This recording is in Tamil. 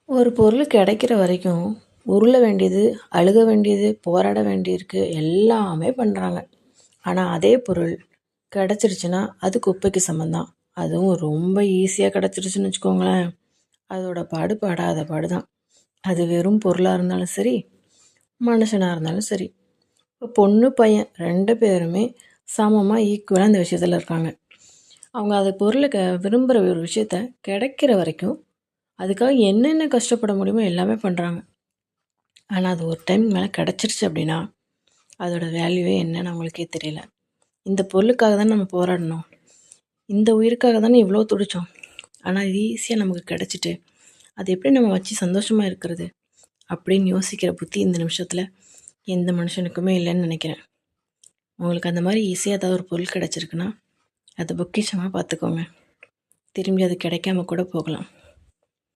ஒரு பொருள் கிடைக்கிற வரைக்கும் உருள வேண்டியது, அழுக வேண்டியது, போராட வேண்டியிருக்கு எல்லாமே பண்ணுறாங்க. ஆனால் அதே பொருள் கிடச்சிருச்சுன்னா அது குப்பைக்கு சமம் தான். அதுவும் ரொம்ப ஈஸியாக கிடச்சிருச்சுன்னு வச்சுக்கோங்களேன், அதோட பாடு படாத பாடு தான். அது வெறும் பொருளாக இருந்தாலும் சரி, மனுஷனாக இருந்தாலும் சரி. இப்போ பொண்ணு பையன் 2 பேருமே சமமாக ஈக்குவலாக இந்த விஷயத்தில் இருக்காங்க. அவங்க அது பொருளை விரும்புகிற ஒரு விஷயத்த கிடைக்கிற வரைக்கும் அதுக்காக என்னென்ன கஷ்டப்பட முடியுமோ எல்லாமே பண்ணுறாங்க. ஆனால் அது ஒரு டைம் மேலே கிடச்சிருச்சு அப்படின்னா அதோட வேல்யூவே என்னன்னு அவங்களுக்கே தெரியல. இந்த பொருளுக்காக தானே நம்ம போராடணும், இந்த உயிருக்காக தானே இவ்வளோ துடித்தோம். ஆனால் இது ஈஸியாக நமக்கு கிடச்சிட்டு அது எப்படி நம்ம வச்சு சந்தோஷமாக இருக்கிறது அப்படின்னு யோசிக்கிற புத்தி இந்த நிமிஷத்தில் எந்த மனுஷனுக்குமே இல்லைன்னு நினைக்கிறேன். உங்களுக்கு அந்த மாதிரி ஈஸியாக ஏதாவது ஒரு பொருள் கிடச்சிருக்குன்னா அதை பொக்கிஷமாக பார்த்துக்கோங்க. திரும்பி அது கிடைக்காம கூட போகலாம்.